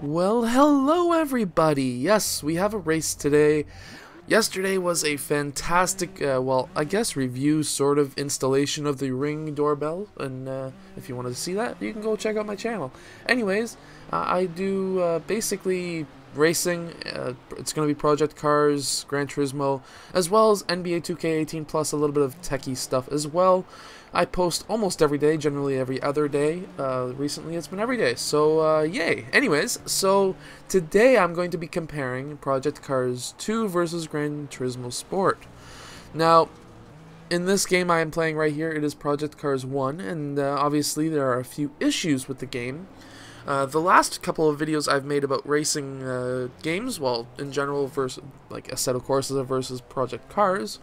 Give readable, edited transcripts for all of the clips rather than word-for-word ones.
Well, hello everybody! Yes, we have a race today. Yesterday was a fantastic, well, I guess review, sort of, installation of the Ring doorbell, and if you wanted to see that, you can go check out my channel. Anyways, I do basically racing. It's going to be Project Cars, Gran Turismo, as well as NBA 2K18 plus a little bit of techie stuff as well. I post almost every day, generally every other day. Recently it's been every day, so yay. Anyways, so today I'm going to be comparing Project Cars 2 versus Gran Turismo Sport. Now, in this game I am playing right here, it is Project Cars 1, and obviously there are a few issues with the game. The last couple of videos I've made about racing games, well, in general, versus like Assetto Corsa versus Project Cars,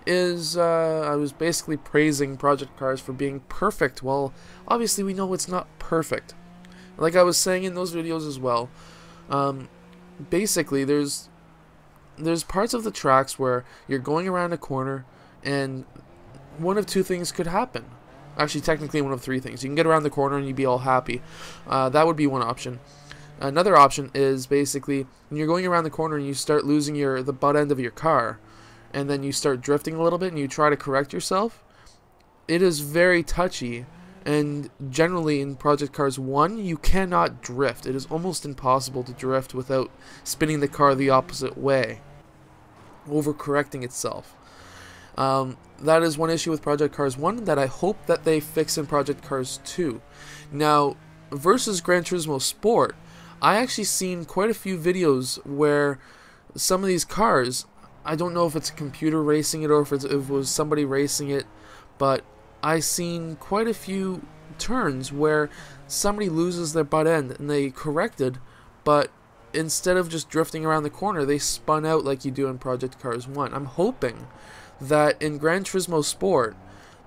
is I was basically praising Project Cars for being perfect. Well, obviously we know it's not perfect. Like I was saying in those videos as well, basically there's parts of the tracks where you're going around a corner and one of two things could happen. Actually, technically one of three things. You can get around the corner and you'd be all happy. That would be one option. Another option is basically when you're going around the corner and you start losing the butt end of your car, and then you start drifting a little bit and you try to correct yourself. It is very touchy, and generally in Project Cars 1 you cannot drift. It is almost impossible to drift without spinning the car the opposite way, overcorrecting itself. That is one issue with Project Cars 1 that I hope that they fix in Project Cars 2. Now, versus Gran Turismo Sport, I actually seen quite a few videos where some of these cars, I don't know if it's a computer racing it or if it was somebody racing it, but I seen quite a few turns where somebody loses their butt end and they corrected, but instead of just drifting around the corner, they spun out like you do in Project Cars 1. I'm hoping that in Gran Turismo Sport,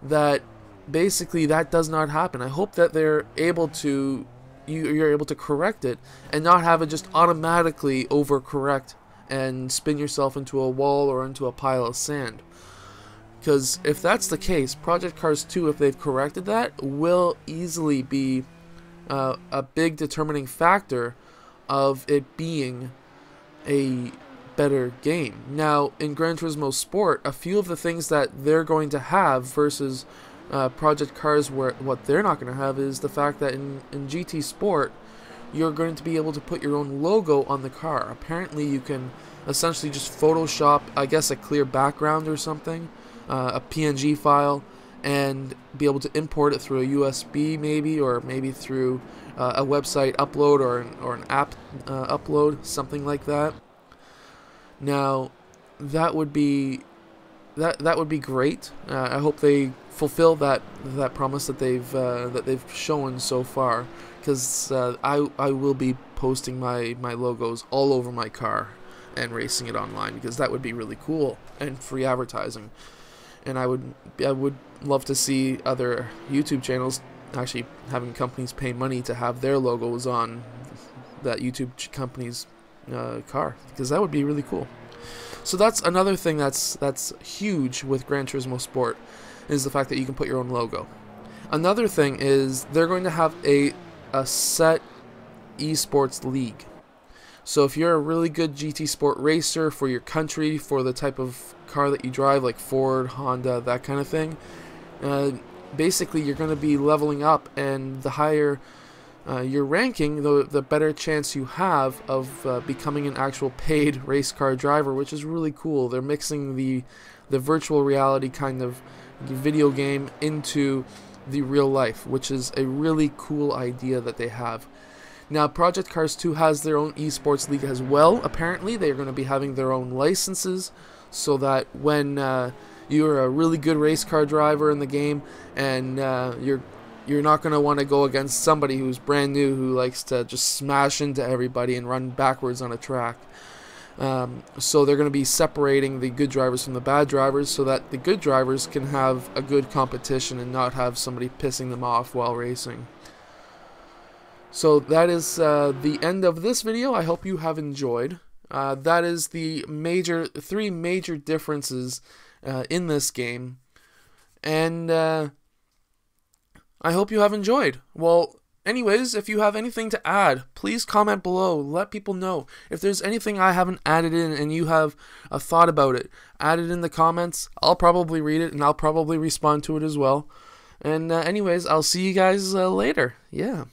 that basically that does not happen. I hope that they're able to, you're able to correct it and not have it just automatically overcorrect and spin yourself into a wall or into a pile of sand. Because if that's the case, Project Cars 2, if they've corrected that, will easily be a big determining factor of it being a better game. Now, in Gran Turismo Sport, a few of the things that they're going to have versus Project Cars, what they're not going to have is the fact that in GT Sport, you're going to be able to put your own logo on the car. Apparently you can essentially just Photoshop, I guess, a clear background or something, a PNG file, and be able to import it through a USB maybe, or maybe through a website upload or an app upload, something like that. Now, that would be great. I hope they fulfill that promise that they've shown so far, because I will be posting my logos all over my car and racing it online, because that would be really cool and free advertising. And I would love to see other YouTube channels actually having companies pay money to have their logos on that YouTube company's car, because that would be really cool. So that's another thing that's huge with Gran Turismo Sport, is the fact that you can put your own logo. Another thing is they're going to have a set esports league. So if you're a really good GT Sport racer for your country, for the type of car that you drive, like Ford, Honda, that kind of thing, basically you're going to be leveling up, and the higher your ranking, the better chance you have of becoming an actual paid race car driver, which is really cool. They're mixing the virtual reality kind of video game into the real life, which is a really cool idea that they have. Now, Project Cars 2 has their own esports league as well. Apparently, they're going to be having their own licenses, so that when you're a really good race car driver in the game, and you're not going to want to go against somebody who's brand new, who likes to just smash into everybody and run backwards on a track. So they're going to be separating the good drivers from the bad drivers, so that the good drivers can have a good competition and not have somebody pissing them off while racing. So that is the end of this video. I hope you have enjoyed. That is the three major differences in this game, and I hope you have enjoyed. Well, Anyways, if you have anything to add, please comment below. Let people know. If there's anything I haven't added in and you have a thought about it, add it in the comments. I'll probably read it and I'll probably respond to it as well. And anyways, I'll see you guys later. Yeah.